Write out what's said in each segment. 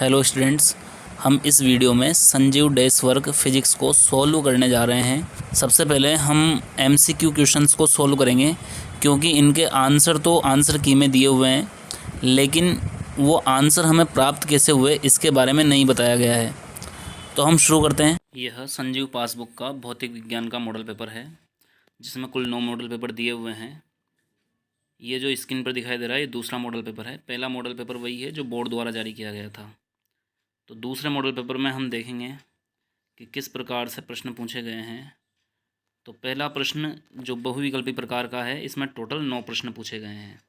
Hello students, हम इस video में संजीव डेस वर्क फिजिक्स को सॉल्व करने जा रहे हैं। सबसे पहले हम एमसीक्यू क्वेश्चंस को सॉल्व करेंगे, क्योंकि इनके आंसर तो आंसर की में दिए हुए हैं, लेकिन वो आंसर हमें प्राप्त कैसे हुए इसके बारे में नहीं बताया गया है। तो हम शुरू करते हैं। यह संजीव पासबुक का भौतिक विज्ञान का मॉडल पेपर है, जिसमें कुल 9 मॉडल पेपर दिए हुए हैं। ये जो स्क्रीन पर दिखाई दे रहा है ये दूसरा मॉडल पेपर है। पहला मॉडल पेपर वही है जो बोर्ड द्वारा जारी किया गया था। तो दूसरे मॉडल पेपर में हम देखेंगे कि किस प्रकार से प्रश्न पूछे गए हैं। तो पहला प्रश्न जो बहुविकल्पी प्रकार का है, इसमें टोटल 9 प्रश्न पूछे गए हैं।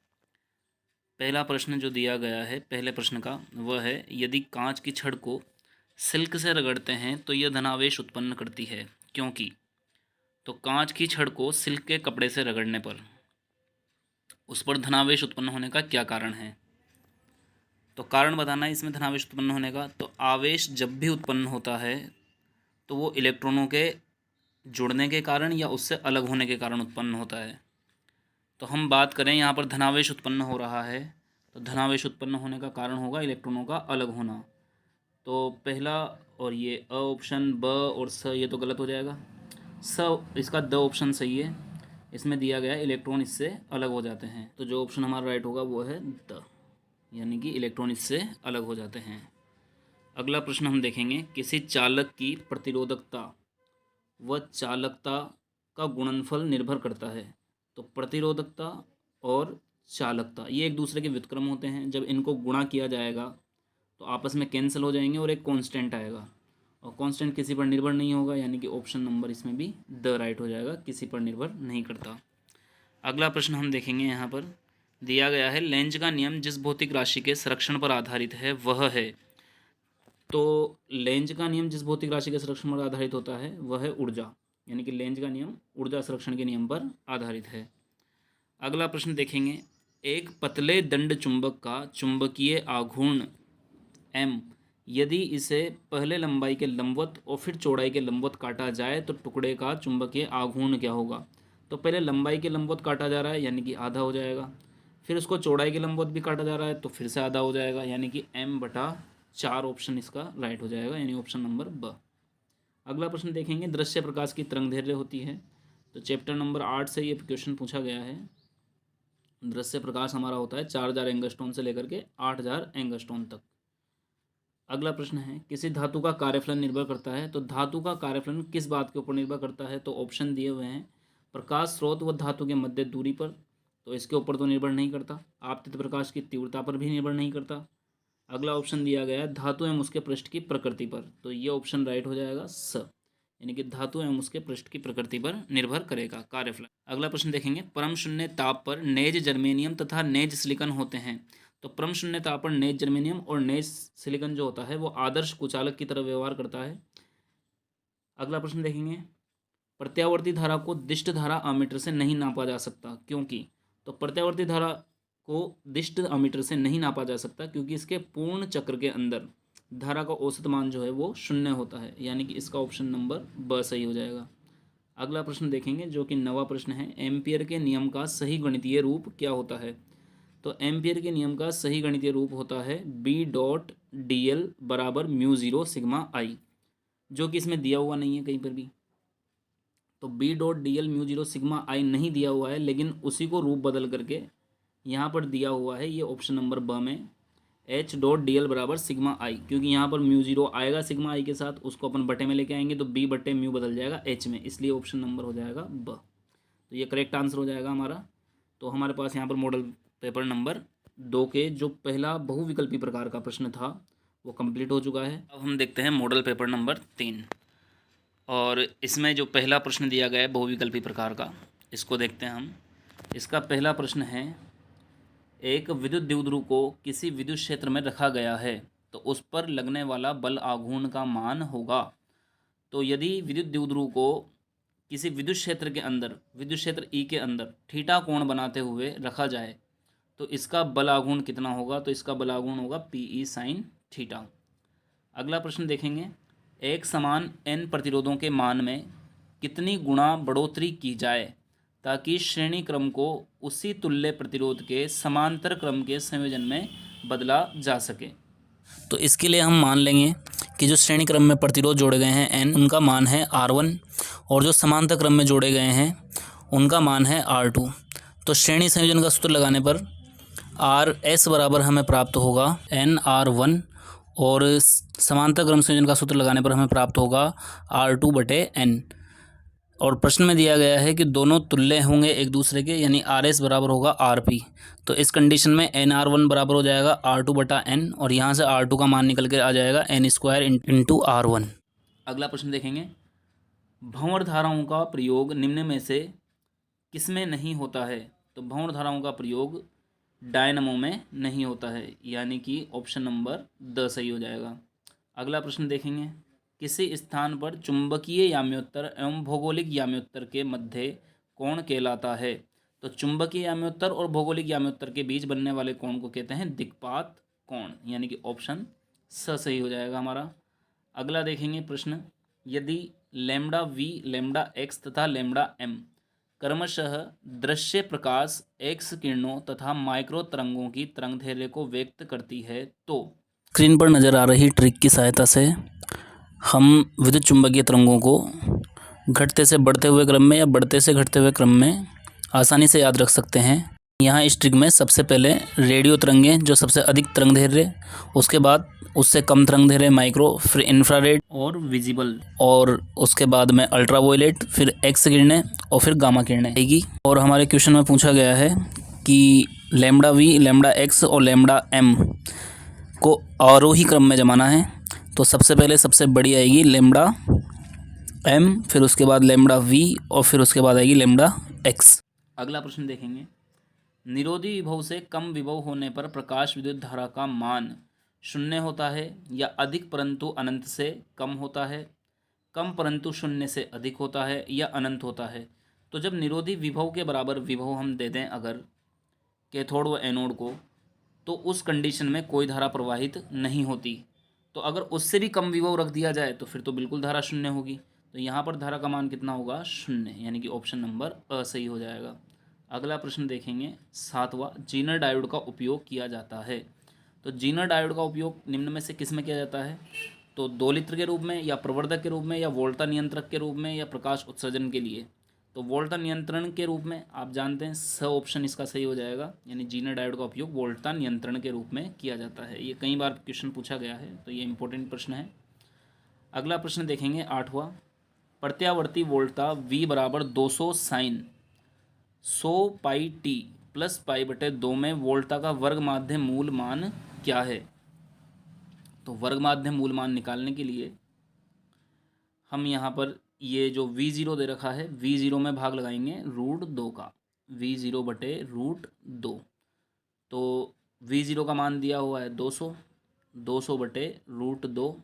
पहला प्रश्न जो दिया गया है पहले प्रश्न का, वह है यदि कांच की छड़ को सिल्क से रगड़ते हैं तो यह धनावेश उत्पन्न करती है, क्योंकि। तो कांच की छड़ को सिल्क के कपड़े से रगड़ने पर उस पर धनावेश उत्पन्न होने का क्या कारण है। तो कारण बताना है इसमें धनावेश उत्पन्न होने का। तो आवेश जब भी उत्पन्न होता है तो वो इलेक्ट्रॉनों के जुड़ने के कारण या उससे अलग होने के कारण उत्पन्न होता है। तो हम बात करें यहाँ पर धनावेश उत्पन्न हो रहा है, तो धनावेश उत्पन्न होने का कारण होगा इलेक्ट्रॉनों का अलग होना। तो पहला और ये अ ऑप्शन, ब और स ये तो गलत हो जाएगा। स इसका द ऑप्शन सही है। इसमें दिया गया इलेक्ट्रॉन इससे अलग हो जाते हैं, तो जो ऑप्शन हमारा राइट होगा वो है द, यानी कि इलेक्ट्रॉन इससे अलग हो जाते हैं। अगला प्रश्न हम देखेंगे, किसी चालक की प्रतिरोधकता व चालकता का गुणनफल निर्भर करता है। तो प्रतिरोधकता और चालकता ये एक दूसरे के व्युत्क्रम होते हैं। जब इनको गुणा किया जाएगा तो आपस में कैंसिल हो जाएंगे और एक कांस्टेंट आएगा, और कांस्टेंट किसी पर निर्भर नहीं होगा, यानी कि ऑप्शन नंबर इसमें भी द राइट हो जाएगा, किसी पर निर्भर नहीं करता। अगला प्रश्न हम देखेंगे, यहाँ पर दिया गया है लेंज का नियम जिस भौतिक राशि के संरक्षण पर आधारित है वह है। तो लेंज का नियम जिस भौतिक राशि के संरक्षण पर आधारित होता है वह है ऊर्जा, यानी कि लेंज का नियम ऊर्जा संरक्षण के नियम पर आधारित है। अगला प्रश्न देखेंगे, एक पतले दंड चुंबक का चुंबकीय आघूर्ण m यदि इसे पहले लंबाई के लंबवत और फिर चौड़ाई के लंबवत काटा जाए तो टुकड़े का चुंबकीय आघूर्ण क्या होगा। तो पहले लंबाई के लंबवत काटा जा रहा है, यानी कि आधा हो जाएगा। फिर उसको चौड़ाई के लंबवत भी काटा जा रहा है तो फिर से आधा हो जाएगा, यानी कि m/4 ऑप्शन इसका राइट हो जाएगा, यानी ऑप्शन नंबर ब। अगला प्रश्न देखेंगे, दृश्य प्रकाश की तरंगदैर्घ्य होती है। तो चैप्टर नंबर 8 से ये क्वेश्चन पूछा गया है। दृश्य प्रकाश हमारा होता है 4000 एंगस्ट्रॉन से लेकर के 8000 एंगस्ट्रॉन तक। अगला प्रश्न है, किसी धातु का कार्यफलन निर्भर करता है। तो धातु का कार्यफलन किस बात के ऊपर निर्भर करता है। तो ऑप्शन दिए हुए हैं, प्रकाश स्रोत व धातु के मध्य दूरी पर, तो इसके ऊपर तो निर्भर नहीं करता। आपतित प्रकाश की तीव्रता पर भी निर्भर नहीं करता। अगला ऑप्शन दिया गया है धातु एवं उसके पृष्ठ की प्रकृति पर, तो ये ऑप्शन राइट हो जाएगा स, यानी कि धातु एवं उसके पृष्ठ की प्रकृति पर निर्भर करेगा कार्यफलन। अगला प्रश्न देखेंगे, परम शून्य ताप पर नेज जर्मेनियम तथा नेज सिलिकॉन होते हैं। तो परम शून्य ताप पर नेज जर्मेनियम और नेज सिलिकॉन जो होता है वो आदर्श कुचालक की तरह व्यवहार करता है। अगला प्रश्न देखेंगे, प्रत्यावर्ती धारा को दिष्ट धारा अमीटर से नहीं नापा जा सकता, क्योंकि। तो प्रत्यावर्ती धारा को दिष्ट अमीटर से नहीं नापा जा सकता क्योंकि इसके पूर्ण चक्र के अंदर धारा का औसत मान जो है वो 0 होता है, यानी कि इसका ऑप्शन नंबर ब सही हो जाएगा। अगला प्रश्न देखेंगे जो कि 9वां प्रश्न है, एम्पियर के नियम का सही गणितीय रूप क्या होता है। तो एम्पियर के नियम का सही गणितीय रूप होता है B.dl बराबर μ0 सिग्मा आई, जो कि इसमें दिया हुआ नहीं है कहीं पर भी। तो B.dl μ0 सिग्मा आई नहीं दिया हुआ है, लेकिन उसी को रूप बदल करके यहाँ पर दिया हुआ है, ये ऑप्शन नंबर ब में H.dl बराबर सिग्मा आई, क्योंकि यहाँ पर μ0 आएगा सिग्मा आई के साथ, उसको अपन बटे में लेके आएंगे तो B/μ बदल जाएगा H में, इसलिए ऑप्शन नंबर हो जाएगा ब। तो ये करेक्ट आंसर हो जाएगा हमारा। तो हमारे पास यहाँ पर मॉडल पेपर नंबर 2 के जो पहला बहुविकल्पी प्रकार का प्रश्न था वो कंप्लीट हो चुका है। अब हम देखते हैं मॉडल पेपर नंबर 3, और इसमें जो पहला प्रश्न दिया गया है बहुविकल्पी प्रकार का, इसको देखते हैं हम। इसका पहला प्रश्न है, एक विद्युत द्विध्रुव को किसी विद्युत क्षेत्र में रखा गया है तो उस पर लगने वाला बल आघूर्ण का मान होगा। तो यदि विद्युत द्विध्रुव को किसी विद्युत क्षेत्र के अंदर, विद्युत क्षेत्र ई के अंदर थीटा कोण बनाते हुए रखा जाए तो इसका बल आघूर्ण कितना होगा। तो इसका बल आघूर्ण होगा PE sin थीटा। अगला प्रश्न देखेंगे, एक समान n प्रतिरोधों के मान में कितनी गुणा बढ़ोतरी की जाए ताकि श्रेणी क्रम को उसी तुल्य प्रतिरोध के समांतर क्रम के संयोजन में बदला जा सके। तो इसके लिए हम मान लेंगे कि जो श्रेणी क्रम में प्रतिरोध जोड़े गए हैं n, उनका मान है R1 और जो समांतर क्रम में जोड़े गए हैं उनका मान है R2। तो श्रेणी संयोजन का सूत्र लगाने पर RS बराबर हमें प्राप्त होगा NR1 और समांतर क्रम संयोजन का सूत्र लगाने पर हमें प्राप्त होगा R2/N। और प्रश्न में दिया गया है कि दोनों तुल्य होंगे एक दूसरे के, यानी RS बराबर होगा RP। तो इस कंडीशन में NR1 बराबर हो जाएगा R2/N और यहाँ से R2 का मान निकल के आ जाएगा N² इंटू R1। अगला प्रश्न देखेंगे, भंवर धाराओं का प्रयोग निम्न में से किसमें नहीं होता है? तो भंवर धाराओं का प्रयोग डायनमो में नहीं होता है, यानी कि ऑप्शन नंबर द सही हो जाएगा। अगला प्रश्न देखेंगे, किसी स्थान पर चुंबकीय याम्योत्तर एवं भौगोलिक याम्योत्तर के मध्य कोण कहलाता है? तो चुंबकीय याम्योत्तर और भौगोलिक याम्योत्तर के बीच बनने वाले कोण को कहते हैं दिक्पात कोण, यानी कि ऑप्शन स सही हो जाएगा हमारा। अगला देखेंगे प्रश्न, यदि लैम्डा वी, लैम्डा एक्स तथा लैम्डा एम क्रमशः दृश्य प्रकाश एक्स किरणों तथा माइक्रो तरंगों की तरंगदैर्घ्य को व्यक्त करती है, तो स्क्रीन पर नज़र आ रही ट्रिक की सहायता से हम विद्युत चुंबकीय तरंगों को घटते से बढ़ते हुए क्रम में या बढ़ते से घटते हुए क्रम में आसानी से याद रख सकते हैं। यहाँ इस ट्रिक में सबसे पहले रेडियो तरंगें जो सबसे अधिक तरंगदैर्घ्य, उसके बाद उससे कम तरंगदैर्घ्य माइक्रो, फिर इंफ्रारेड और विजिबल, और उसके बाद में अल्ट्रावायलेट, फिर एक्स किरणें और फिर गामा किरणें आएगी। और हमारे क्वेश्चन में पूछा गया है कि लैम्डा वी, लैम्डा एक्स और लैम्डा एम को आरोही क्रम में जमाना है। तो सबसे पहले सबसे बड़ी आएगी लैम्डा एम, फिर उसके बाद लैम्डा वी और फिर उसके बाद आएगी लैम्डा एक्स। अगला प्रश्न देखेंगे, निरोधी विभव से कम विभव होने पर प्रकाश विद्युत धारा का मान शून्य होता है या अधिक परंतु अनंत से कम होता है, कम परंतु शून्य से अधिक होता है या अनंत होता है? तो जब निरोधी विभव के बराबर विभव हम दे दें अगर कैथोड व एनोड को, तो उस कंडीशन में कोई धारा प्रवाहित नहीं होती। तो अगर उससे भी कम विभव रख दिया जाए तो फिर तो बिल्कुल धारा शून्य होगी। तो यहाँ पर धारा का मान कितना होगा? शून्य, यानी कि ऑप्शन नंबर अ सही हो जाएगा। अगला प्रश्न देखेंगे 7वां, जीनर डायोड का उपयोग किया जाता है। तो जीनर डायोड का उपयोग निम्न में से किस में किया जाता है? तो दोलित्र के रूप में या प्रवर्धक के रूप में या वोल्टा नियंत्रक के रूप में या प्रकाश उत्सर्जन के लिए? तो वोल्टा नियंत्रण के रूप में, आप जानते हैं स ऑप्शन इसका सही हो जाएगा, यानी जीनर डायोड का उपयोग वोल्टा नियंत्रण के रूप में किया जाता है। ये कई बार क्वेश्चन पूछा गया है, तो ये इंपॉर्टेंट प्रश्न है। अगला प्रश्न देखेंगे 8वां, प्रत्यावर्ती वोल्टा V बराबर 200 साइन 100 पाई टी प्लस पाई/2 में वोल्टा का वर्ग माध्य मूल मान क्या है? तो वर्ग माध्य मूल मान निकालने के लिए हम यहाँ पर ये जो V0 दे रखा है, V0 में भाग लगाएंगे √2 का, V0/√2। तो V0 का मान दिया हुआ है 200, 200/√2,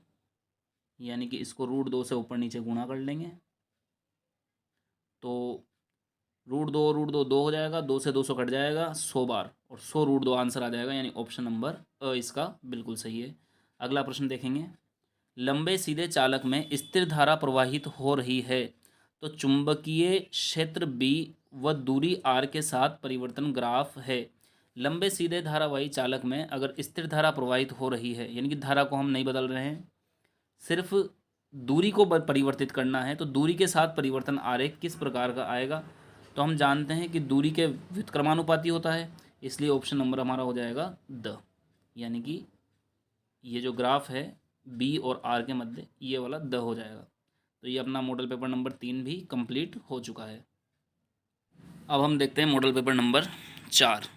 यानी कि इसको √2 से ऊपर नीचे गुणा कर लेंगे। तो √2 2 हो जाएगा, 2 से 200 कट जाएगा 100 बार, और 100 √2 आंसर आ जाएगा, यानी ऑप्शन नंबर अ इसका बिल्कुल सही है। अगला प्रश्न देखेंगे, लंबे सीधे चालक में स्थिर धारा प्रवाहित हो रही है, तो चुंबकीय क्षेत्र B व दूरी r के साथ परिवर्तन ग्राफ है। लंबे सीधे धारावाही चालक में अगर स्थिर धारा प्रवाहित हो रही है, यानी कि धारा को हम नहीं बदल रहे हैं, सिर्फ दूरी को परिवर्तित करना है, तो दूरी के साथ परिवर्तन आरेख किस प्रकार का आएगा? तो हम जानते हैं कि दूरी के व्युत्क्रमानुपाती होता है, इसलिए ऑप्शन नंबर हमारा हो जाएगा द, यानी कि ये जो ग्राफ है बी और आर के मध्य, ये वाला द हो जाएगा। तो ये अपना मॉडल पेपर नंबर 3 भी कंप्लीट हो चुका है। अब हम देखते हैं मॉडल पेपर नंबर 4।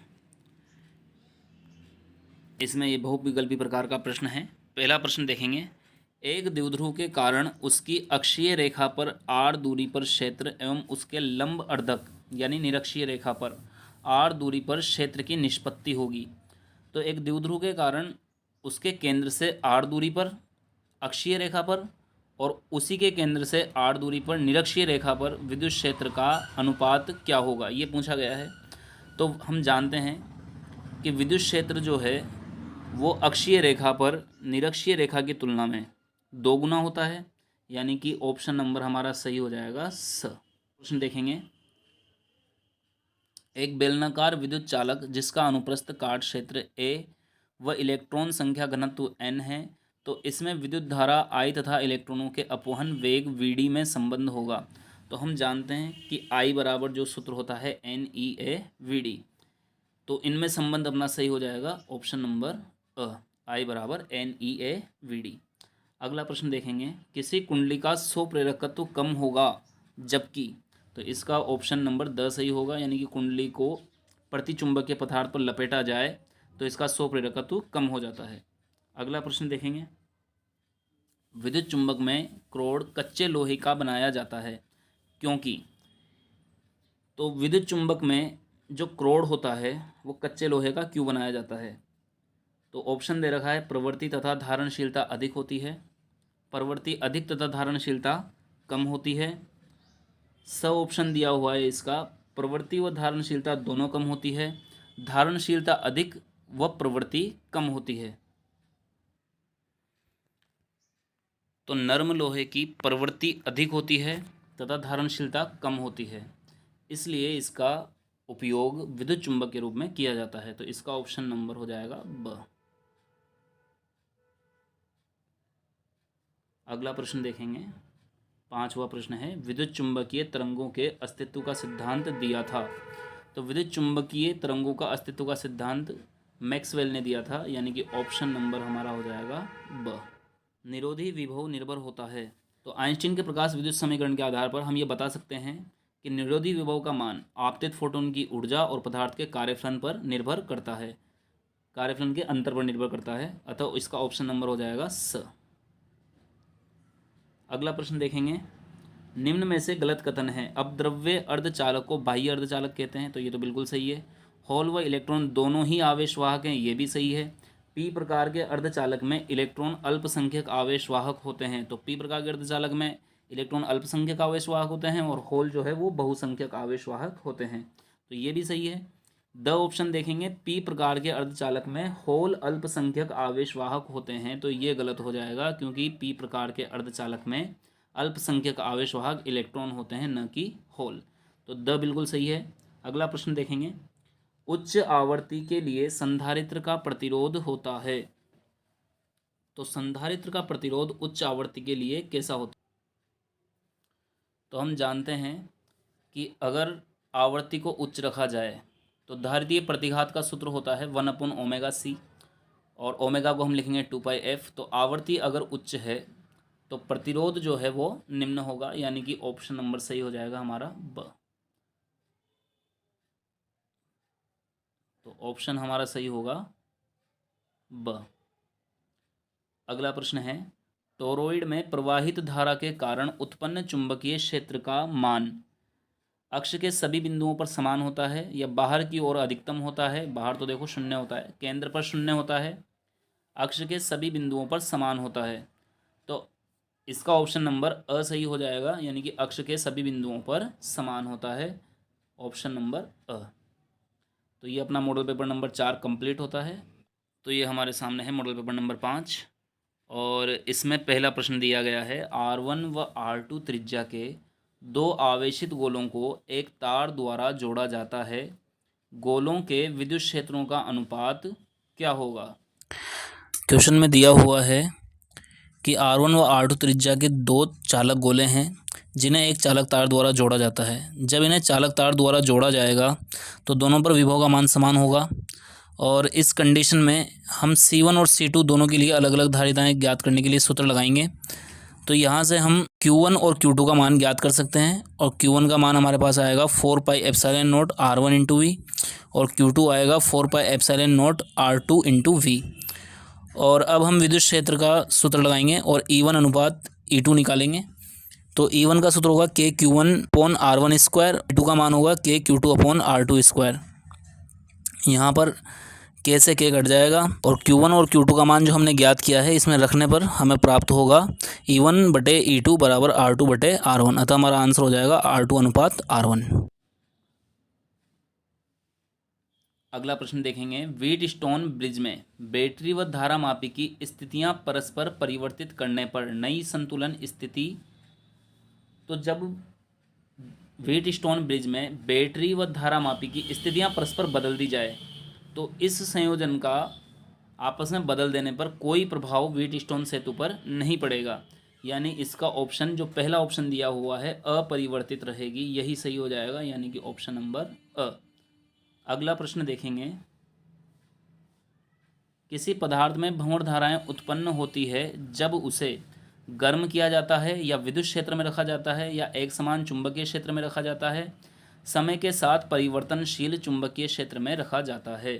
इसमें ये बहुविकल्पी प्रकार का प्रश्न है। पहला प्रश्न देखेंगे, एक द्विध्रुव के कारण उसकी अक्षीय रेखा पर r दूरी पर क्षेत्र एवं उसके लंब अर्धक यानी निरक्षीय रेखा पर r दूरी पर क्षेत्र की निष्पत्ति होगी। तो एक द्विध्रुव के कारण उसके केंद्र से r दूरी पर अक्षीय रेखा पर और उसी के केंद्र से r दूरी पर निरक्षीय रेखा पर विद्युत क्षेत्र का अनुपात क्या होगा, ये पूछा गया है। तो हम जानते हैं कि विद्युत क्षेत्र जो है वो अक्षीय रेखा पर निरक्षीय रेखा की तुलना में 2 गुना होता है, यानी कि ऑप्शन नंबर हमारा सही हो जाएगा स। प्रश्न देखेंगे, एक बेलनाकार विद्युत चालक जिसका अनुप्रस्थ काट क्षेत्र A व इलेक्ट्रॉन संख्या घनत्व n है तो इसमें विद्युत धारा I तथा इलेक्ट्रॉनों के अपवहन वेग Vd में संबंध होगा। तो हम जानते हैं कि I बराबर जो सूत्र होता है NeAVd, तो इनमें संबंध अपना सही हो जाएगा ऑप्शन नंबर अ, I बराबर NeAVd। अगला प्रश्न देखेंगे, किसी कुंडली का स्वप्रेरकत्व कम होगा जबकि, तो इसका ऑप्शन नंबर द सही होगा, यानी कि कुंडली को प्रतिचुंबकीय पदार्थ पर लपेटा जाए तो इसका स्वप्रेरकत्व कम हो जाता है। अगला प्रश्न देखेंगे, विद्युत चुंबक में क्रोड कच्चे लोहे का बनाया जाता है क्योंकि, तो विद्युत चुंबक में जो क्रोड होता है वो कच्चे लोहे का क्यों बनाया जाता है? तो ऑप्शन दे रखा है, प्रवृत्ति तथा धारणशीलता अधिक होती है, प्रवृत्ति अधिक तथा धारणशीलता कम होती है। सब ऑप्शन दिया हुआ है इसका, प्रवृत्ति व धारणशीलता दोनों कम होती है, धारणशीलता अधिक व प्रवृत्ति कम होती है। तो नर्म लोहे की प्रवृत्ति अधिक होती है तथा धारणशीलता कम होती है, इसलिए इसका उपयोग विद्युत चुंबक के रूप में किया जाता है। तो इसका ऑप्शन नंबर हो जाएगा ब। अगला प्रश्न देखेंगे, पांचवा प्रश्न है, विद्युत चुंबकीय तरंगों के अस्तित्व का सिद्धांत दिया था। तो विद्युत चुंबकीय तरंगों का अस्तित्व का सिद्धांत मैक्सवेल ने दिया था, यानी कि ऑप्शन नंबर हमारा हो जाएगा ब। निरोधी विभव निर्भर होता है। तो आइंस्टीन के प्रकाश विद्युत समीकरण के आधार पर हम ये बता सकते हैं कि निरोधी विभव का मान आपतित फोटोन की ऊर्जा और पदार्थ के कार्यफलन पर निर्भर करता है, कार्यफलन के अंतर पर निर्भर करता है, अतः इसका ऑप्शन नंबर हो जाएगा स। अगला प्रश्न देखेंगे, निम्न में से गलत कथन है, अपद्रव्य अर्धचालक को बाह्य अर्धचालक कहते हैं। तो ये तो बिल्कुल सही है। होल व इलेक्ट्रॉन दोनों ही आवेशवाहक हैं, ये भी सही है। पी प्रकार के अर्धचालक में इलेक्ट्रॉन अल्पसंख्यक आवेशवाहक होते हैं। तो पी प्रकार के अर्धचालक में इलेक्ट्रॉन अल्पसंख्यक आवेशवाहक होते हैं और होल जो है वो बहुसंख्यक आवेशवाहक होते हैं, तो ये भी सही है। द ऑप्शन देखेंगे, पी प्रकार के अर्धचालक में होल अल्पसंख्यक आवेशवाहक होते हैं, तो ये गलत हो जाएगा क्योंकि पी प्रकार के अर्धचालक में अल्पसंख्यक आवेशवाहक इलेक्ट्रॉन होते हैं, न कि होल। तो द बिल्कुल सही है। अगला प्रश्न देखेंगे, उच्च आवृत्ति के लिए संधारित्र का प्रतिरोध होता है। तो संधारित्र का प्रतिरोध उच्च आवृत्ति के लिए कैसा होता है? तो हम जानते हैं कि अगर आवृत्ति को उच्च रखा जाए तो धारितीय प्रतिघात का सूत्र होता है 1/ωc और ओमेगा को हम लिखेंगे 2πf। तो आवृत्ति अगर उच्च है तो प्रतिरोध जो है वो निम्न होगा, यानी कि ऑप्शन नंबर सही हो जाएगा हमारा ब। तो ऑप्शन हमारा सही होगा ब। अगला प्रश्न है, टोरॉइड में प्रवाहित धारा के कारण उत्पन्न चुंबकीय क्षेत्र का मान अक्ष के सभी बिंदुओं पर समान होता है या बाहर की ओर अधिकतम होता है? बाहर तो देखो शून्य होता है, केंद्र पर शून्य होता है, अक्ष के सभी बिंदुओं पर समान होता है। तो इसका ऑप्शन नंबर अ सही हो जाएगा, यानी कि अक्ष के सभी बिंदुओं पर समान होता है, ऑप्शन नंबर अ। तो ये अपना मॉडल पेपर नंबर 4 कंप्लीट होता है। तो ये हमारे सामने है मॉडल पेपर नंबर 5 और इसमें पहला प्रश्न दिया गया है, R1 व R2 त्रिज्या के दो आवेशित गोलों को एक तार द्वारा जोड़ा जाता है, गोलों के विद्युत क्षेत्रों का अनुपात क्या होगा? क्वेश्चन में दिया हुआ है कि R1 व R2 त्रिज्या के दो चालक गोले हैं जिन्हें एक चालक तार द्वारा जोड़ा जाता है। जब इन्हें चालक तार द्वारा जोड़ा जाएगा तो दोनों पर विभव का मान समान होगा और इस कंडीशन में हम C1 और C2 दोनों के लिए अलग अलग धारिताएं ज्ञात करने के लिए सूत्र लगाएंगे। तो यहाँ से हम Q1 और Q2 का मान ज्ञात कर सकते हैं और Q1 का मान हमारे पास आएगा 4πε0 R1 इंटू वी और Q2 आएगा 4πε0 R2 इंटू वी। और अब हम विद्युत क्षेत्र का सूत्र लगाएंगे और E1 अनुपात E2 निकालेंगे। तो E1 का सूत्र होगा KQ1/R1 स्क्वायर, E2 का मान होगा KQ2/R2 स्क्वायर। यहाँ पर K से K कट जाएगा और Q1 और Q2 का मान जो हमने ज्ञात किया है इसमें रखने पर हमें प्राप्त होगा E1/E2 बराबर R2/R1। अतः हमारा आंसर हो जाएगा R2 अनुपात R1। अगला प्रश्न देखेंगे, व्हीटस्टोन ब्रिज में बैटरी व धारा मापी की स्थितियां परस्पर परिवर्तित करने पर नई संतुलन स्थिति। तो जब व्हीटस्टोन ब्रिज में बैटरी व धारा मापी की स्थितियां परस्पर बदल दी जाए तो इस संयोजन का आपस में बदल देने पर कोई प्रभाव व्हीटस्टोन सेतु पर नहीं पड़ेगा। यानी इसका ऑप्शन जो पहला ऑप्शन दिया हुआ है अपरिवर्तित रहेगी, यही सही हो जाएगा, यानी कि ऑप्शन नंबर अ। अगला प्रश्न देखेंगे, किसी पदार्थ में भंवर धाराएं उत्पन्न होती है जब उसे गर्म किया जाता है या विद्युत क्षेत्र में रखा जाता है या एक समान चुंबकीय क्षेत्र में रखा जाता है, समय के साथ परिवर्तनशील चुंबकीय क्षेत्र में रखा जाता है।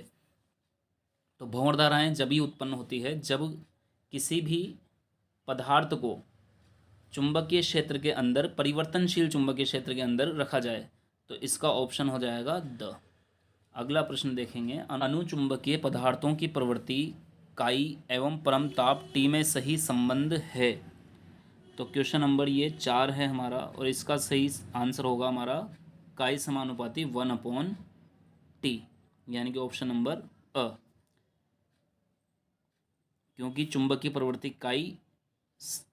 तो भंवर धाराएं जब ही उत्पन्न होती है जब किसी भी पदार्थ को चुंबकीय क्षेत्र के अंदर, परिवर्तनशील चुंबकीय क्षेत्र के अंदर रखा जाए। तो इसका ऑप्शन हो जाएगा द। अगला प्रश्न देखेंगे, अनुचुंबकीय पदार्थों की प्रवृत्ति काई एवं परम ताप टी में सही संबंध है। तो क्वेश्चन नंबर ये 4 है हमारा, और इसका सही आंसर होगा हमारा काई समानुपाती 1/T, यानी कि ऑप्शन नंबर अ। क्योंकि चुंबकीय प्रवृत्ति काई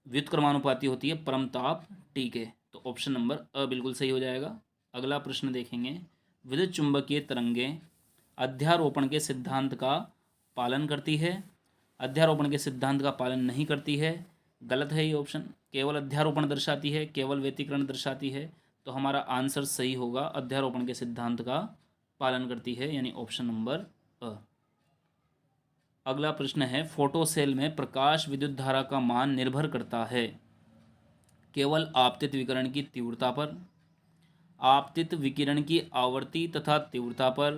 व्युत्क्रमानुपाती होती है परम ताप टी के, तो ऑप्शन नंबर अ बिल्कुल सही हो जाएगा। अगला प्रश्न देखेंगे, विद्युत चुंबकीय तरंगें अध्यारोपण के सिद्धांत का पालन करती है, अध्यारोपण के सिद्धांत का पालन नहीं करती है। गलत है ये ऑप्शन, केवल अध्यारोपण दर्शाती है, केवल व्यतिकरण दर्शाती है। तो हमारा आंसर सही होगा, अध्यारोपण के सिद्धांत का पालन करती है, यानी ऑप्शन नंबर अ। अगला प्रश्न है, फोटो सेल में प्रकाश विद्युत धारा का मान निर्भर करता है केवल आपतित विकिरण की तीव्रता पर, आपतित विकिरण की आवृत्ति तथा तीव्रता पर,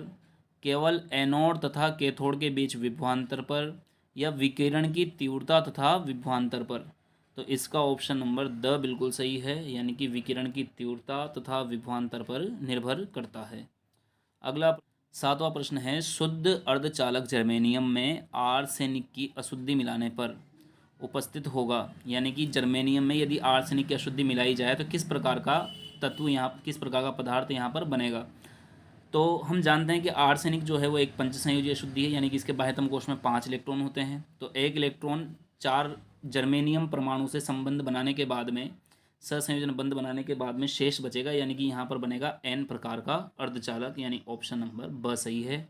केवल एनोड तथा कैथोड के बीच विभवांतर पर, या विकिरण की तीव्रता तथा विभवांतर पर। तो इसका ऑप्शन नंबर द बिल्कुल सही है, यानी कि विकिरण की तीव्रता तथा विभवांतर पर निर्भर करता है। अगला 7वां प्रश्न है, शुद्ध अर्धचालक जर्मेनियम में आर्सेनिक की अशुद्धि मिलाने पर उपस्थित होगा, यानी कि जर्मेनियम में यदि आर्सेनिक की अशुद्धि मिलाई जाए तो किस प्रकार का तत्व यहाँ, किस प्रकार का पदार्थ यहाँ पर बनेगा। तो हम जानते हैं कि आर्सेनिक जो है वो एक पंचसंयोजी अशुद्धि है, यानी कि इसके बाह्यतम कोश में 5 इलेक्ट्रॉन होते हैं। तो एक इलेक्ट्रॉन 4 जर्मेनियम परमाणु से संबंध बनाने के बाद में, सहसंयोजन बंध बनाने के बाद में शेष बचेगा, यानी कि यहाँ पर बनेगा एन प्रकार का अर्धचालक, यानी ऑप्शन नंबर ब सही है।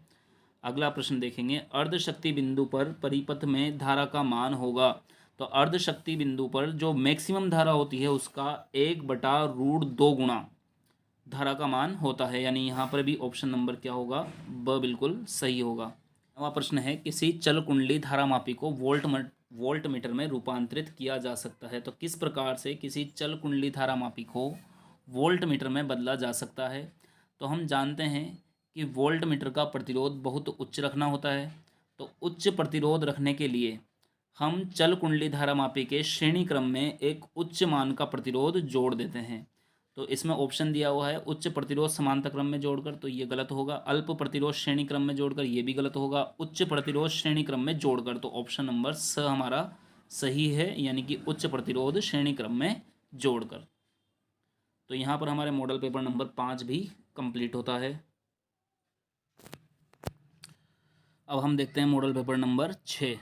अगला प्रश्न देखेंगे, अर्धशक्ति बिंदु पर परिपथ में धारा का मान होगा। तो अर्धशक्ति बिंदु पर जो मैक्सिमम धारा होती है उसका 1/√2 गुणा धारा का मान होता है, यानी यहाँ पर भी ऑप्शन नंबर क्या होगा, ब बिल्कुल सही होगा। 9वां प्रश्न है, किसी चल कुंडली धारामापी को वोल्ट मीटर में रूपांतरित किया जा सकता है। तो किस प्रकार से किसी चल कुंडली धारामापी को वोल्ट मीटर में बदला जा सकता है। तो हम जानते हैं कि वोल्ट मीटर का प्रतिरोध बहुत उच्च रखना होता है। तो उच्च प्रतिरोध रखने के लिए हम चल कुंडली धारामापी के श्रेणी क्रम में एक उच्च मान का प्रतिरोध जोड़ देते हैं। तो इसमें ऑप्शन दिया हुआ है उच्च प्रतिरोध समांतर क्रम में जोड़कर, तो ये गलत होगा। अल्प प्रतिरोध श्रेणी क्रम में जोड़कर, ये भी गलत होगा। उच्च प्रतिरोध श्रेणी क्रम में जोड़कर, तो ऑप्शन नंबर स हमारा सही है, यानी कि उच्च प्रतिरोध श्रेणी क्रम में जोड़कर। तो यहाँ पर हमारे मॉडल पेपर नंबर 5 भी कंप्लीट होता है। अब हम देखते हैं मॉडल पेपर नंबर 6।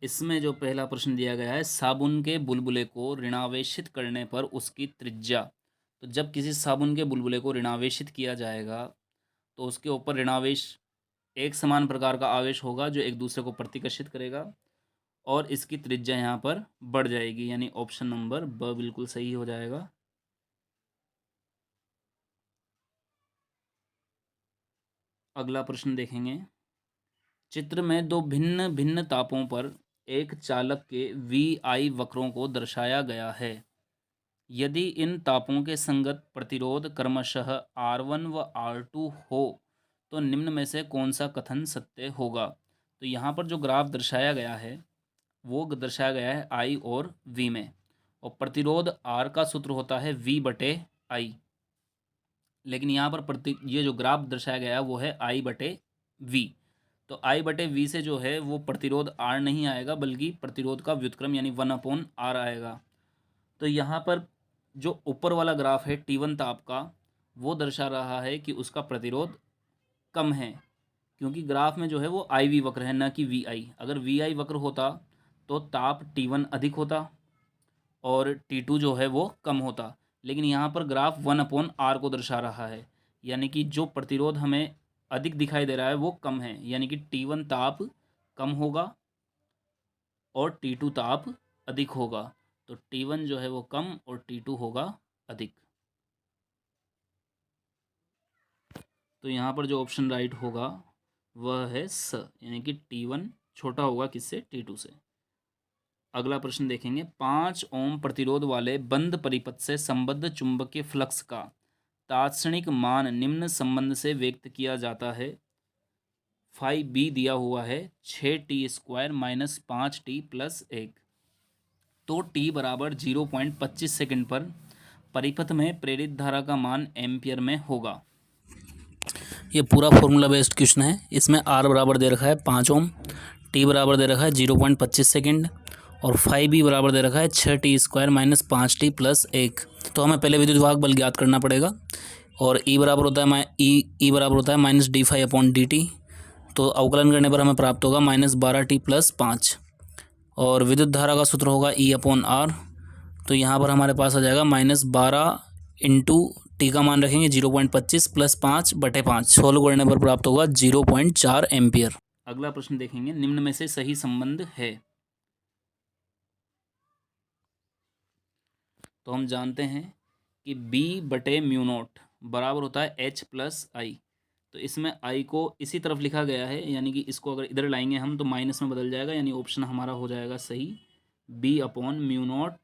इसमें जो पहला प्रश्न दिया गया है, साबुन के बुलबुले को ऋणावेशित करने पर उसकी त्रिज्या। तो जब किसी साबुन के बुलबुले को ऋणावेशित किया जाएगा तो उसके ऊपर ऋणावेश एक समान प्रकार का आवेश होगा जो एक दूसरे को प्रतिकर्षित करेगा, और इसकी त्रिज्या यहाँ पर बढ़ जाएगी, यानी ऑप्शन नंबर ब बिल्कुल सही हो जाएगा। अगला प्रश्न देखेंगे, चित्र में दो भिन्न भिन्न तापों पर एक चालक के VI वक्रों को दर्शाया गया है। यदि इन तापों के संगत प्रतिरोध क्रमशः R1 व R2 हो तो निम्न में से कौन सा कथन सत्य होगा। तो यहाँ पर जो ग्राफ दर्शाया गया है वो दर्शाया गया है I और V में, और प्रतिरोध R का सूत्र होता है V/I, लेकिन यहाँ पर ये जो ग्राफ दर्शाया गया है वो है I/V। तो I/V से जो है वो प्रतिरोध R नहीं आएगा, बल्कि प्रतिरोध का व्युत्क्रम यानी 1/R आएगा। तो यहाँ पर जो ऊपर वाला ग्राफ है T1 ताप का, वो दर्शा रहा है कि उसका प्रतिरोध कम है, क्योंकि ग्राफ में जो है वो IV वक्र है, न कि VI। अगर VI वक्र होता तो ताप T1 अधिक होता और T2 जो है वो कम होता, लेकिन यहाँ पर ग्राफ 1/R को दर्शा रहा है, यानी कि जो प्रतिरोध हमें अधिक दिखाई दे रहा है वो कम है, यानी कि T1 ताप कम होगा और T2 ताप अधिक होगा। तो T1 जो है वो कम और T2 होगा अधिक। तो यहाँ पर जो ऑप्शन राइट होगा वह है स, यानी कि T1 छोटा होगा किससे, T2 से। अगला प्रश्न देखेंगे, 5 ओम प्रतिरोध वाले बंद परिपथ से संबद्ध चुंबकीय फ्लक्स का तात्क्षणिक मान निम्न संबंध से व्यक्त किया जाता है। 5b दिया हुआ है 6t² - 5t + 1। तो t बराबर 0.25 सेकेंड पर परिपथ में प्रेरित धारा का मान एम्पियर में होगा। ये पूरा फॉर्मूला बेस्ड क्वेश्चन है। इसमें r बराबर दे रखा है 5 ओम, t बराबर दे रखा है 0.25 सेकेंड और 5b बराबर दे रखा है 6t² - 5t + 1। तो हमें पहले विद्युत वाहक बल ज्ञात करना पड़ेगा और E बराबर होता है -d5/dt। तो अवकलन करने पर हमें प्राप्त होगा -12t + 5 और विद्युत धारा का सूत्र होगा E/R। तो यहाँ पर हमारे पास आ जाएगा -12 × t का मान रखेंगे 0.25 + 5/5, सोल्व करने पर प्राप्त होगा 0.4 एम्पियर। अगला प्रश्न देखेंगे, निम्न में से सही संबंध है। तो हम जानते हैं कि B/μ0 बराबर होता है H + I। तो इसमें I को इसी तरफ लिखा गया है, यानी कि इसको अगर इधर लाएंगे हम तो माइनस में बदल जाएगा, यानी ऑप्शन हमारा हो जाएगा सही B/μ0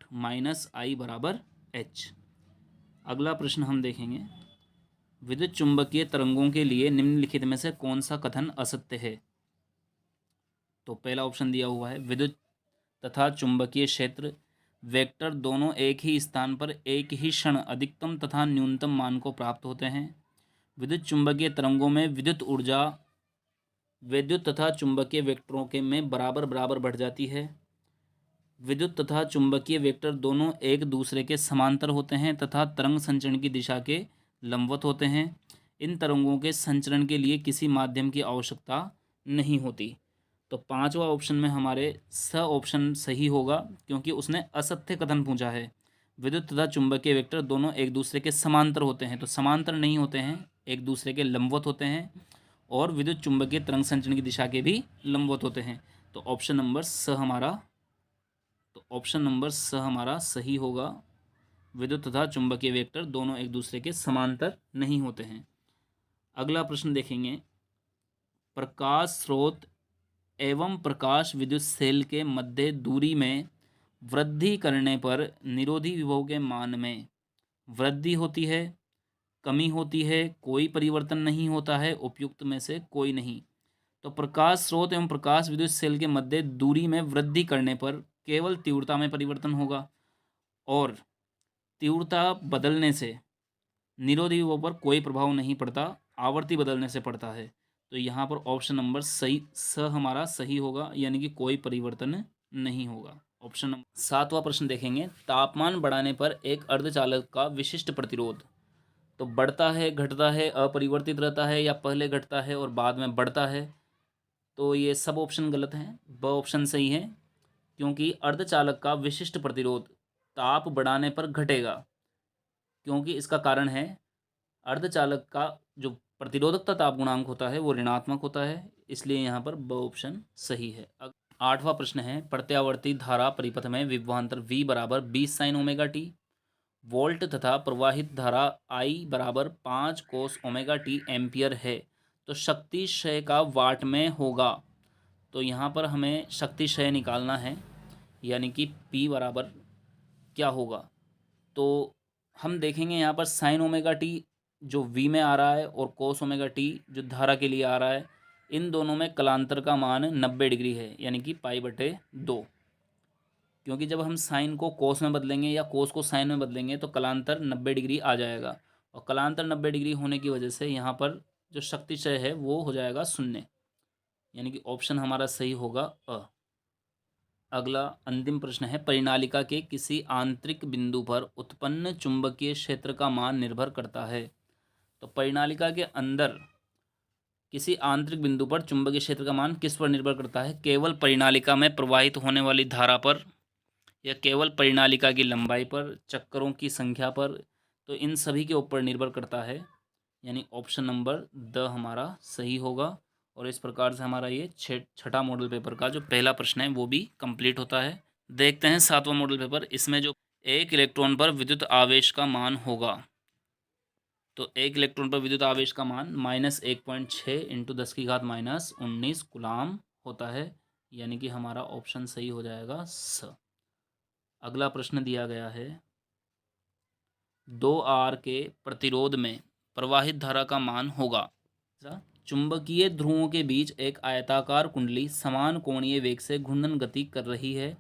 - I बराबर H। अगला प्रश्न हम देखेंगे, विद्युत चुंबकीय तरंगों के लिए निम्नलिखित में से कौन सा कथन असत्य है। तो पहला ऑप्शन दिया हुआ है, विद्युत तथा चुंबकीय क्षेत्र वेक्टर दोनों एक ही स्थान पर एक ही क्षण अधिकतम तथा न्यूनतम मान को प्राप्त होते हैं। विद्युत चुंबकीय तरंगों में विद्युत ऊर्जा विद्युत तथा चुंबकीय वेक्टरों के में बराबर बराबर बढ़ जाती है। विद्युत तथा चुंबकीय वेक्टर दोनों एक दूसरे के समांतर होते हैं तथा तरंग संचरण की दिशा के लंबवत होते हैं। इन तरंगों के संचरण के लिए किसी माध्यम की आवश्यकता नहीं होती। तो पांचवा ऑप्शन में हमारे स ऑप्शन सही होगा, क्योंकि उसने असत्य कथन पूछा है। विद्युत तथा चुंबकीय वेक्टर दोनों एक दूसरे के समांतर होते हैं, तो समांतर नहीं होते हैं, एक दूसरे के लंबवत होते हैं और विद्युत चुंबकीय तरंग संचरण की दिशा के भी लंबवत होते हैं। तो ऑप्शन नंबर स हमारा सही होगा। विद्युत तथा चुंबकीय वेक्टर दोनों एक दूसरे के समांतर नहीं होते हैं। अगला प्रश्न देखेंगे, प्रकाश स्रोत एवं प्रकाश विद्युत सेल के मध्य दूरी में वृद्धि करने पर निरोधी विभव के मान में वृद्धि होती है, कमी होती है, कोई परिवर्तन नहीं होता है, उपयुक्त में से कोई नहीं। तो प्रकाश स्रोत एवं प्रकाश विद्युत सेल के मध्य दूरी में वृद्धि करने पर केवल तीव्रता में परिवर्तन होगा और तीव्रता बदलने से निरोधी विभव पर कोई प्रभाव नहीं पड़ता, आवृत्ति बदलने से पड़ता है। तो यहाँ पर ऑप्शन नंबर सही स हमारा सही होगा, यानी कि कोई परिवर्तन नहीं होगा। Option number. सातवां प्रश्न देखेंगे, तापमान बढ़ाने पर एक अर्धचालक का विशिष्ट प्रतिरोध तो बढ़ता है, घटता है, अपरिवर्तित रहता है या पहले घटता है और बाद में बढ़ता है। तो ये सब ऑप्शन गलत हैं, ब ऑप्शन सही है, क्योंकि अर्धचालक का विशिष्ट प्रतिरोध ताप बढ़ाने पर घटेगा, क्योंकि इसका कारण है अर्धचालक का जो प्रतिरोधकता ताप गुणांक होता है वो ऋणात्मक होता है, इसलिए यहाँ पर ब ऑप्शन सही है। आठवां प्रश्न है, प्रत्यावर्ती धारा परिपथ में विभवांतर V बराबर 20 sin ωt वोल्ट तथा प्रवाहित धारा I बराबर 5 cos ωt एम्पियर है, तो शक्ति क्षय का वाट में होगा। तो यहाँ पर हमें शक्ति क्षय निकालना है, यानी कि P बराबर क्या होगा। तो हम देखेंगे यहाँ पर sin ωt जो V में आ रहा है और cos ωt जो धारा के लिए आ रहा है, इन दोनों में कलांतर का मान 90 डिग्री है, यानी कि π/2। क्योंकि जब हम साइन को कोस में बदलेंगे या कोस को साइन में बदलेंगे तो कलांतर 90 डिग्री आ जाएगा, और कलांतर 90 डिग्री होने की वजह से यहाँ पर जो शक्ति क्षय है वो हो जाएगा 0, यानी कि ऑप्शन हमारा सही होगा अ। अगला अंतिम प्रश्न है, परिनालिका के किसी आंतरिक बिंदु पर उत्पन्न चुंबकीय क्षेत्र का मान निर्भर करता है। तो परिनालिका के अंदर किसी आंतरिक बिंदु पर चुंबकीय क्षेत्र का मान किस पर निर्भर करता है, केवल परिनालिका में प्रवाहित होने वाली धारा पर या केवल परिनालिका की लंबाई पर, चक्करों की संख्या पर। तो इन सभी के ऊपर निर्भर करता है, यानी ऑप्शन नंबर द हमारा सही होगा। और इस प्रकार से हमारा ये छठा मॉडल पेपर का जो पहला प्रश्न है वो भी कंप्लीट होता है। देखते हैं सातवां मॉडल पेपर। इसमें जो एक इलेक्ट्रॉन पर विद्युत आवेश का मान होगा, तो एक इलेक्ट्रॉन पर विद्युत आवेश का मान -1.6 × 10⁻⁻19 कूलाम होता है, यानी कि हमारा ऑप्शन सही हो जाएगा स। अगला प्रश्न दिया गया है 2R के प्रतिरोध में प्रवाहित धारा का मान होगा। चुंबकीय ध्रुवों के बीच एक आयताकार कुंडली समान कोणीय वेग से घूर्णन गति कर रही है,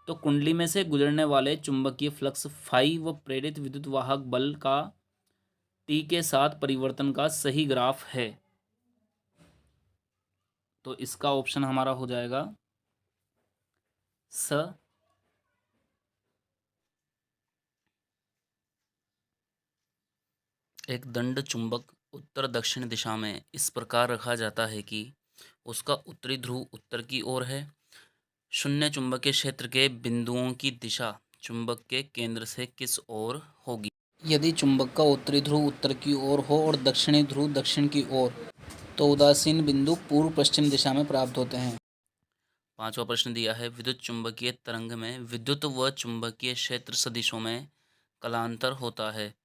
तो कुंडली में से गुजरने वाले चुंबकीय फ्लक्स फाई व प्रेरित विद्युत वाहक बल का टी के साथ परिवर्तन का सही ग्राफ है। तो इसका ऑप्शन हमारा हो जाएगा स। एक दंड चुंबक उत्तर दक्षिण दिशा में इस प्रकार रखा जाता है कि उसका उत्तरी ध्रुव उत्तर की ओर है। शून्य चुंबकीय क्षेत्र के बिंदुओं की दिशा चुंबक के केंद्र से किस ओर होगी? यदि चुंबक का उत्तरी ध्रुव उत्तर की ओर हो और दक्षिणी ध्रुव दक्षिण की ओर, तो उदासीन बिंदु पूर्व पश्चिम दिशा में प्राप्त होते हैं। पांचवा प्रश्न दिया है विद्युत चुंबकीय तरंग में विद्युत व चुंबकीय क्षेत्र सदिशों में कलांतर होता है।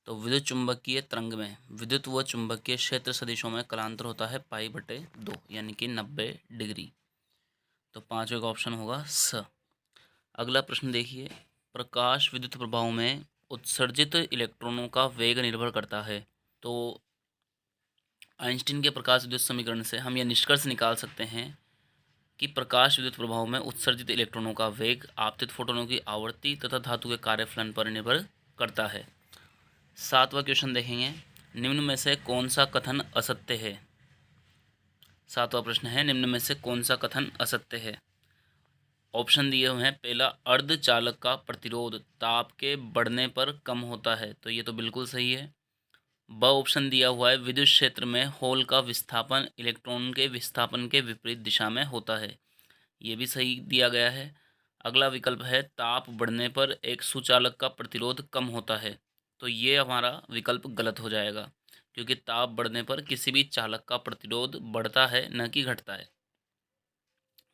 तो विद्युत चुंबकीय तरंग में विद्युत व चुंबकीय क्षेत्र सदिशों में कलांतर होता है π/2 यानी कि 90 डिग्री। तो पांचवें का ऑप्शन होगा स। अगला प्रश्न देखिए, प्रकाश विद्युत प्रभाव में उत्सर्जित इलेक्ट्रॉनों का वेग निर्भर करता है। तो आइंस्टीन के प्रकाश विद्युत समीकरण से हम यह निष्कर्ष निकाल सकते हैं कि प्रकाश विद्युत प्रभाव में उत्सर्जित इलेक्ट्रॉनों का वेग आपतित फोटोनों की आवर्ती तथा धातु के कार्यफलन पर निर्भर करता है। सातवां क्वेश्चन देखेंगे, निम्न में से कौन सा कथन असत्य है? सातवां प्रश्न है निम्न में से कौन सा कथन असत्य है? ऑप्शन दिए हुए हैं, पहला अर्धचालक का प्रतिरोध ताप के बढ़ने पर कम होता है, तो ये तो बिल्कुल सही है। ब ऑप्शन दिया हुआ है, विद्युत क्षेत्र में होल का विस्थापन इलेक्ट्रॉन के विस्थापन के विपरीत दिशा में होता है, ये भी सही दिया गया है। अगला विकल्प है, ताप बढ़ने पर एक सुचालक का प्रतिरोध कम होता है, तो ये हमारा विकल्प गलत हो जाएगा, क्योंकि ताप बढ़ने पर किसी भी चालक का प्रतिरोध बढ़ता है न कि घटता है।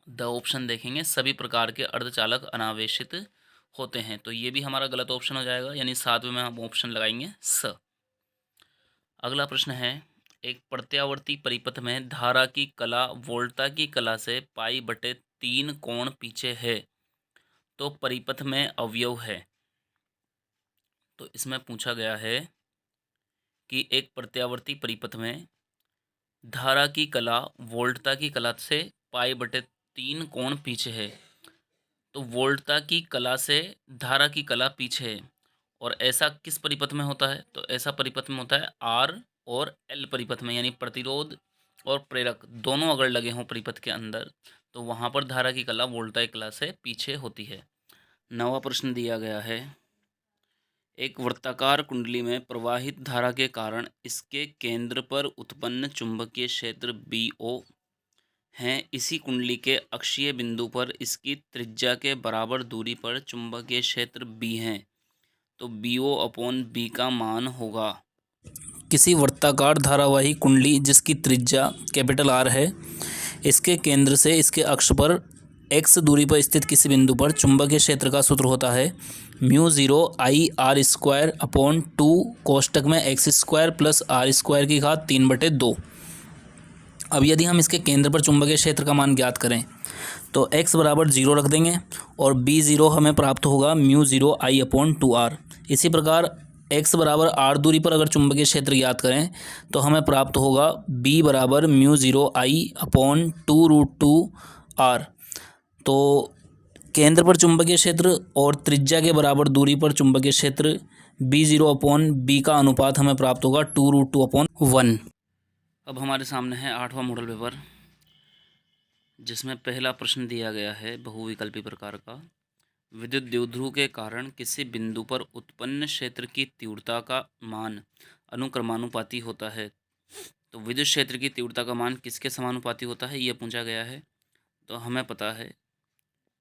द ऑप्शन देखेंगे, सभी प्रकार के अर्धचालक अनावेशित होते हैं, तो ये भी हमारा गलत ऑप्शन हो जाएगा, यानी सातवें में हम ऑप्शन लगाएंगे स। अगला प्रश्न है, एक प्रत्यावर्ती परिपथ में धारा की कला वोल्टा की कला से π/3 कोण पीछे है, तो परिपथ में अवयव है। तो इसमें पूछा गया है कि एक प्रत्यावर्ती परिपथ में धारा की कला वोल्टा की कला से π/3 कोण पीछे है, तो वोल्टा की कला से धारा की कला पीछे है, और ऐसा किस परिपथ में होता है? तो ऐसा परिपथ में होता है आर और एल परिपथ में, यानी प्रतिरोध और प्रेरक दोनों अगर लगे हों परिपथ के अंदर, तो वहाँ पर धारा की कला वोल्टा की कला से पीछे होती है। नवा प्रश्न दिया गया है, एक वृत्ताकार कुंडली में प्रवाहित धारा के कारण इसके केंद्र पर उत्पन्न चुंबकीय क्षेत्र BO हैं। इसी कुंडली के अक्षीय बिंदु पर इसकी त्रिज्या के बराबर दूरी पर चुंबकीय क्षेत्र B है, तो BO/B का मान होगा। किसी वृत्ताकार धारावाही कुंडली जिसकी त्रिज्या R है, इसके केंद्र से इसके अक्ष पर x दूरी पर स्थित किसी बिंदु पर चुंबकीय क्षेत्र का सूत्र होता है μ0I_r² कोष्टक में x² + r² की घात 3/2। अब यदि हम इसके केंद्र पर चुंबकीय क्षेत्र का मान ज्ञात करें, तो x = 0 रख देंगे और B0 हमें प्राप्त होगा μ0I/2r। इसी प्रकार x = r दूरी पर अगर चुंबकीय क्षेत्र ज्ञात करें, तो हमें प्राप्त होगा B = μ0I/2√2r। तो केंद्र पर चुंबकीय क्षेत्र और त्रिज्या के बराबर दूरी पर चुंबकीय क्षेत्र B0/B का अनुपात हमें प्राप्त होगा 2√2/1। अब हमारे सामने है 8वां मॉडल पेपर, जिसमें पहला प्रश्न दिया गया है बहुविकल्पी प्रकार का, विद्युत द्विध्रुव के कारण किसी बिंदु पर उत्पन्न क्षेत्र की तीव्रता का मान अनुक्रमानुपाती होता है। तो विद्युत क्षेत्र की तीव्रता का मान किसके समानुपाती होता है, यह पूछा गया है। तो हमें पता है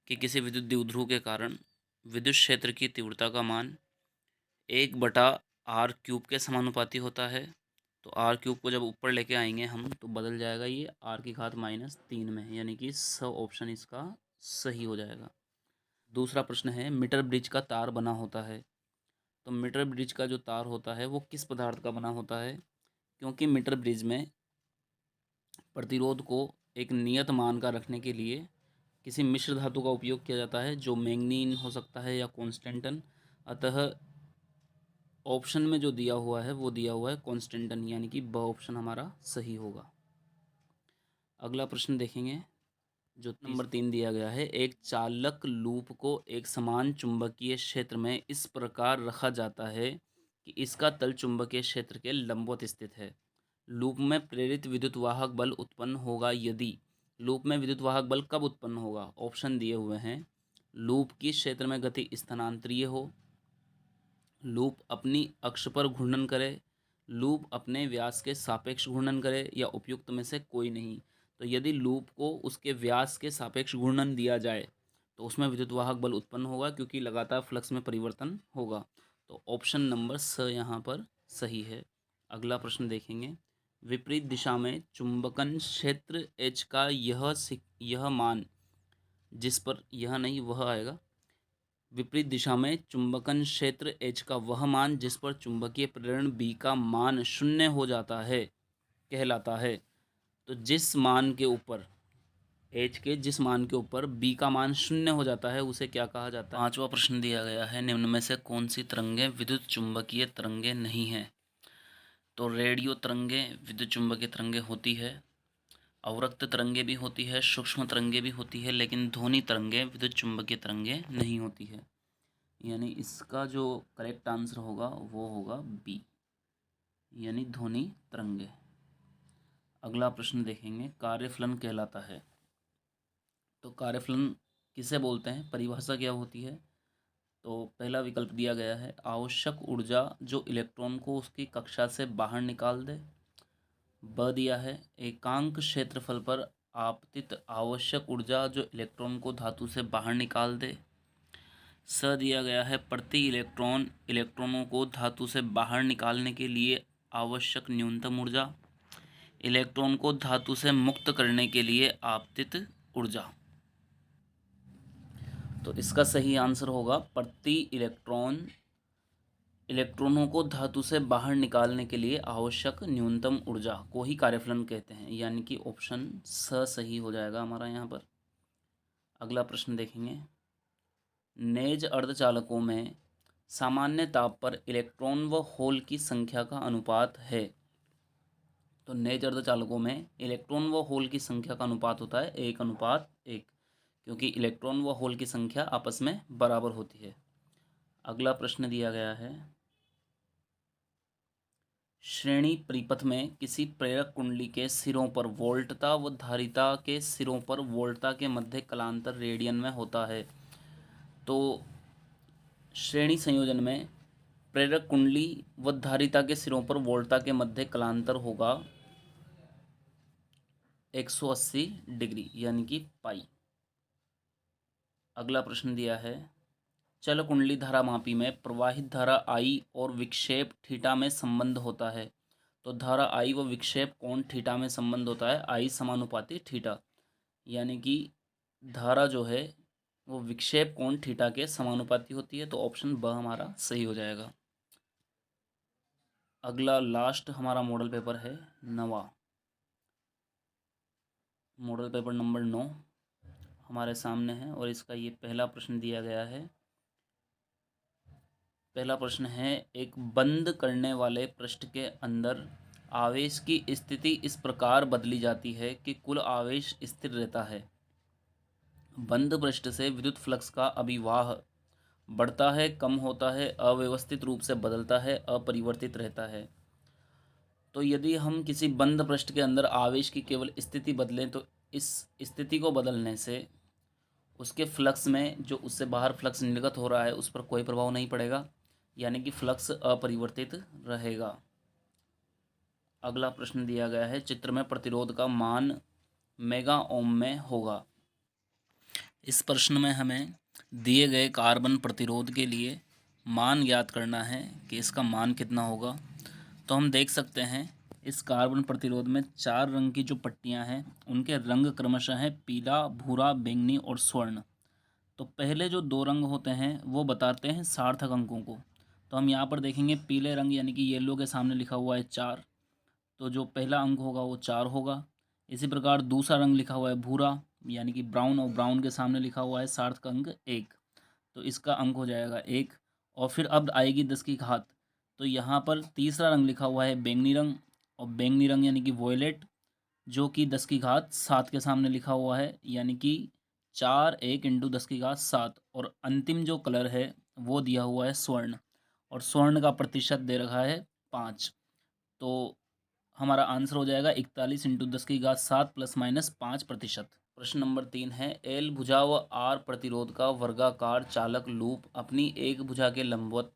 कि किसी विद्युत द्विध्रुव के कारण विद्युत क्षेत्र की तीव्रता का मान 1/r³ के समानुपाती होता है। तो आर क्यूब को जब ऊपर लेके आएंगे हम तो बदल जाएगा ये आर की घात -3 में, यानी कि ऑप्शन इसका सही हो जाएगा। दूसरा प्रश्न है, मीटर ब्रिज का तार बना होता है। तो मीटर ब्रिज का जो तार होता है वो किस पदार्थ का बना होता है? क्योंकि मीटर ब्रिज में प्रतिरोध को एक नियत मान का रखने के लिए किसी मिश्र धातु का उपयोग किया जाता है, जो मैंगनीन हो सकता है या कॉन्स्टेंटन। अतः ऑप्शन में जो दिया हुआ है वो दिया हुआ है कॉन्स्टेंटन, यानी कि ब ऑप्शन हमारा सही होगा। अगला प्रश्न देखेंगे जो नंबर 3 दिया गया है, एक चालक लूप को एक समान चुंबकीय क्षेत्र में इस प्रकार रखा जाता है कि इसका तल चुंबकीय क्षेत्र के लंबवत स्थित है। लूप में प्रेरित विद्युत वाहक बल उत्पन्न होगा यदि। लूप में विद्युत वाहक बल कब उत्पन्न होगा? ऑप्शन दिए हुए हैं, लूप की क्षेत्र में गति स्थानांतरीय हो, लूप अपनी अक्ष पर घूर्णन करे, लूप अपने व्यास के सापेक्ष घूर्णन करे, या उपयुक्त में से कोई नहीं। तो यदि लूप को उसके व्यास के सापेक्ष घूर्णन दिया जाए तो उसमें विद्युत वाहक बल उत्पन्न होगा, क्योंकि लगातार फ्लक्स में परिवर्तन होगा। तो ऑप्शन नंबर स यहाँ पर सही है। अगला प्रश्न देखेंगे, विपरीत दिशा में चुंबकन क्षेत्र H का यह मान जिस पर, यह नहीं वह आएगा, विपरीत दिशा में चुंबकन क्षेत्र H का वह मान जिस पर चुंबकीय प्रेरण B का मान 0 हो जाता है कहलाता है। तो जिस मान के ऊपर H के जिस मान के ऊपर B का मान 0 हो जाता है उसे क्या कहा जाता है? पांचवा प्रश्न दिया गया है, निम्न में से कौन सी तरंगें विद्युत चुंबकीय तरंगें नहीं हैं? तो रेडियो तरंगें विद्युत चुंबकीय तरंगें होती है, अवरक्त तरंगें भी होती है, सूक्ष्म तरंगें भी होती है, लेकिन ध्वनि तरंगें विद्युत चुंबकीय तरंगें नहीं होती है। यानी इसका जो करेक्ट आंसर होगा वो होगा बी, यानी ध्वनि तरंगें। अगला प्रश्न देखेंगे, कार्यफलन कहलाता है। तो कार्यफलन किसे बोलते हैं, परिभाषा क्या होती है? तो पहला विकल्प दिया गया है, आवश्यक ऊर्जा जो इलेक्ट्रॉन को उसकी कक्षा से बाहर निकाल दे। ब दिया है, एकांक क्षेत्रफल पर आपतित आवश्यक ऊर्जा जो इलेक्ट्रॉन को धातु से बाहर निकाल दे। स दिया गया है, प्रति इलेक्ट्रॉन इलेक्ट्रॉनों को धातु से बाहर निकालने के लिए आवश्यक न्यूनतम ऊर्जा। इलेक्ट्रॉन को धातु से मुक्त करने के लिए आपतित ऊर्जा। तो इसका सही आंसर होगा प्रति इलेक्ट्रॉन इलेक्ट्रॉनों को धातु से बाहर निकालने के लिए आवश्यक न्यूनतम ऊर्जा को ही कार्यफलन कहते हैं, यानी कि ऑप्शन स सही हो जाएगा हमारा यहाँ पर। अगला प्रश्न देखेंगे, नेज अर्धचालकों में सामान्य ताप पर इलेक्ट्रॉन व होल की संख्या का अनुपात है। तो नेज अर्धचालकों में इलेक्ट्रॉन व होल की संख्या का अनुपात होता है 1:1, क्योंकि इलेक्ट्रॉन व होल की संख्या आपस में बराबर होती है। अगला प्रश्न दिया गया है, श्रेणी परिपथ में किसी प्रेरक कुंडली के सिरों पर वोल्टता व धारिता के सिरों पर वोल्टता के मध्य कलांतर रेडियन में होता है। तो श्रेणी संयोजन में प्रेरक कुंडली व धारिता के सिरों पर वोल्टता के मध्य कलांतर होगा 180 डिग्री, यानी कि पाई। अगला प्रश्न दिया है, चल कुंडली धारा मापी में प्रवाहित धारा I और विक्षेप थीटा में संबंध होता है। तो धारा I व विक्षेप कोण थीटा में संबंध होता है I समानुपाती थीटा, यानी कि धारा जो है वो विक्षेप कोण थीटा के समानुपाती होती है। तो ऑप्शन ब हमारा सही हो जाएगा। अगला लास्ट हमारा मॉडल पेपर है 9वां, मॉडल पेपर नंबर 9 हमारे सामने है और इसका ये पहला प्रश्न दिया गया है। पहला प्रश्न है, एक बंद करने वाले पृष्ठ के अंदर आवेश की स्थिति इस प्रकार बदली जाती है कि कुल आवेश स्थिर रहता है। बंद पृष्ठ से विद्युत फ्लक्स का अभिवाह बढ़ता है, कम होता है, अव्यवस्थित रूप से बदलता है, अपरिवर्तित रहता है। तो यदि हम किसी बंद पृष्ठ के अंदर आवेश की केवल स्थिति बदलें तो इस स्थिति को बदलने से उसके फ्लक्स में जो उससे बाहर फ्लक्स निर्गत हो रहा है उस पर कोई प्रभाव नहीं पड़ेगा, यानी कि फ्लक्स अपरिवर्तित रहेगा। अगला प्रश्न दिया गया है, चित्र में प्रतिरोध का मान मेगा ओम में होगा। इस प्रश्न में हमें दिए गए कार्बन प्रतिरोध के लिए मान ज्ञात करना है कि इसका मान कितना होगा। तो हम देख सकते हैं इस कार्बन प्रतिरोध में 4 रंग की जो पट्टियां हैं उनके रंग क्रमशः हैं पीला, भूरा, बैंगनी और स्वर्ण। तो पहले जो 2 रंग होते हैं वो बताते हैं सार्थक अंकों को। तो हम यहाँ पर देखेंगे पीले रंग यानी कि येलो के सामने लिखा हुआ है 4, तो जो पहला अंक होगा वो 4 होगा। इसी प्रकार दूसरा रंग लिखा हुआ है भूरा यानी कि ब्राउन, और ब्राउन के सामने लिखा हुआ है सार्थक अंक 1, तो इसका अंक हो जाएगा 1। और फिर अब आएगी 10 की घात, तो यहाँ पर तीसरा रंग लिखा हुआ है बैंगनी रंग, और बैंगनी रंग यानी कि वॉयलेट, जो कि 10 की घात 7 के सामने लिखा हुआ है, यानी कि 4 1 इंटू 10 की घात 7। और अंतिम जो कलर है वो दिया हुआ है स्वर्ण, और स्वर्ण का प्रतिशत दे रखा है 5। तो हमारा आंसर हो जाएगा 41 इंटू 10 की घात 7 ±5%। प्रश्न नंबर 3 है, एल भुजा व आर प्रतिरोध का वर्गाकार चालक लूप अपनी एक भुजा के लंबवत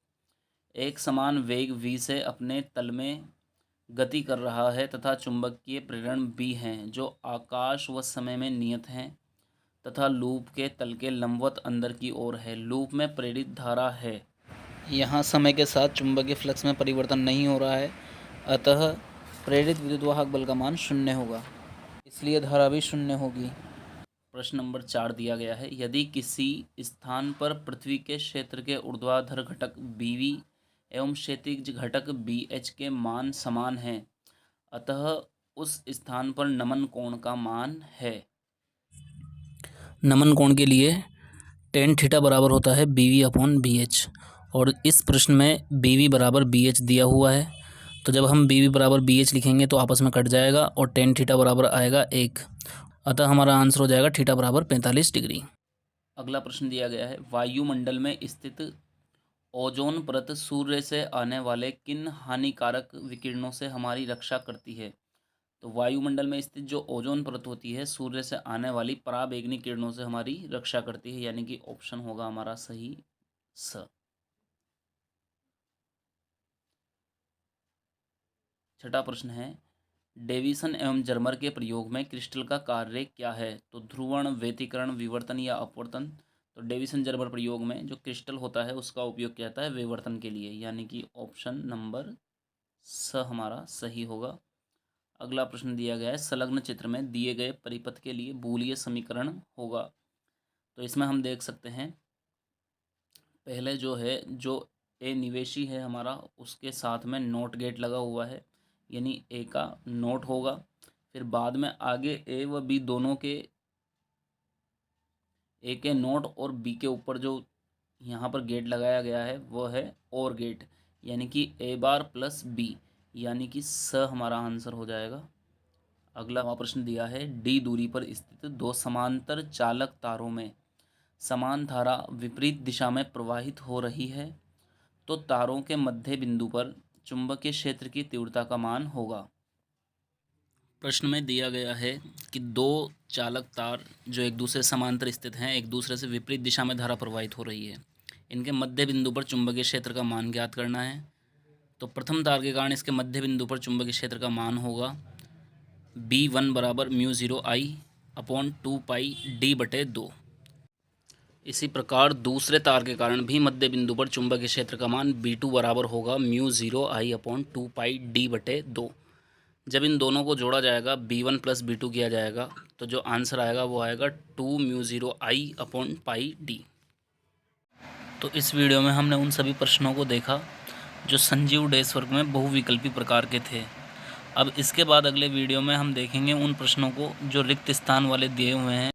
एक समान वेग v से अपने तल में गति कर रहा है तथा चुंबकीय प्रेरण b हैं जो आकाश व समय में नियत हैं तथा लूप के तल के लंबवत अंदर की ओर है। लूप में प्रेरित धारा है। यहाँ समय के साथ चुंबकीय फ्लक्स में परिवर्तन नहीं हो रहा है, अतः प्रेरित विद्युतवाहक बल का मान 0 होगा, इसलिए धारा भी 0 होगी। प्रश्न नंबर 4 दिया गया है, यदि किसी स्थान पर पृथ्वी के क्षेत्र के ऊर्ध्वाधर घटक BV एवं क्षैतिज घटक BH के मान समान हैं, अतः उस स्थान पर नमन कोण का मान है। नमन कोण के लिए tan थीटा बराबर होता है BV/BH, और इस प्रश्न में BV बराबर BH दिया हुआ है, तो जब हम BV बराबर BH लिखेंगे तो आपस में कट जाएगा और tan थीटा बराबर आएगा 1, अतः हमारा आंसर हो जाएगा थीटा बराबर 45 डिग्री। अगला प्रश्न दिया गया है, वायुमंडल में स्थित ओजोन परत सूर्य से आने वाले किन हानिकारक विकिरणों से हमारी रक्षा करती है। तो वायुमंडल में स्थित जो ओजोन परत होती है सूर्य से आने वाली पराबैंगनी किरणों से हमारी रक्षा करती है, यानी कि ऑप्शन होगा हमारा सही स। छठा प्रश्न है, डेविसन एवं जर्मर के प्रयोग में क्रिस्टल का कार्य क्या है। तो ध्रुवण, व्यतिकरण, विवर्तन या अपवर्तन। तो डेविसन जर्मर प्रयोग में जो क्रिस्टल होता है उसका उपयोग किया जाता है विवर्तन के लिए, यानी कि ऑप्शन नंबर स हमारा सही होगा। अगला प्रश्न दिया गया है, संलग्न चित्र में दिए गए परिपथ के लिए बूलिय समीकरण होगा। तो इसमें हम देख सकते हैं पहले जो है जो ए निवेशी है हमारा उसके साथ में नोट गेट लगा हुआ है, यानी ए का नोट होगा। फिर बाद में आगे ए व बी दोनों के ए के नोट और बी के ऊपर जो यहाँ पर गेट लगाया गया है वो है और गेट, यानी कि ए बार प्लस बी, यानी कि स हमारा आंसर हो जाएगा। अगला प्रश्न दिया है, डी दूरी पर स्थित 2 समांतर चालक तारों में समान धारा विपरीत दिशा में प्रवाहित हो रही है, तो तारों के मध्य बिंदु पर चुंबकीय क्षेत्र की तीव्रता का मान होगा। प्रश्न में दिया गया है कि 2 चालक तार जो एक दूसरे समांतर स्थित हैं, एक दूसरे से विपरीत दिशा में धारा प्रवाहित हो रही है, इनके मध्य बिंदु पर चुंबकीय क्षेत्र का मान ज्ञात करना है। तो प्रथम तार के कारण इसके मध्य बिंदु पर चुंबकीय क्षेत्र का मान होगा B1 बराबर μ0I/2πD/2। इसी प्रकार दूसरे तार के कारण भी मध्य बिंदु पर चुंबकीय क्षेत्र का मान B2 बराबर होगा μ0I/2πD/2। जब इन दोनों को जोड़ा जाएगा B1 + B2 किया जाएगा तो जो आंसर आएगा वो आएगा 2 μ0I/πD। तो इस वीडियो में हमने उन सभी प्रश्नों को देखा जो संजीव डैश वर्ग में बहुविकल्पी प्रकार के थे। अब इसके बाद अगले वीडियो में हम देखेंगे उन प्रश्नों को जो रिक्त स्थान वाले दिए हुए हैं।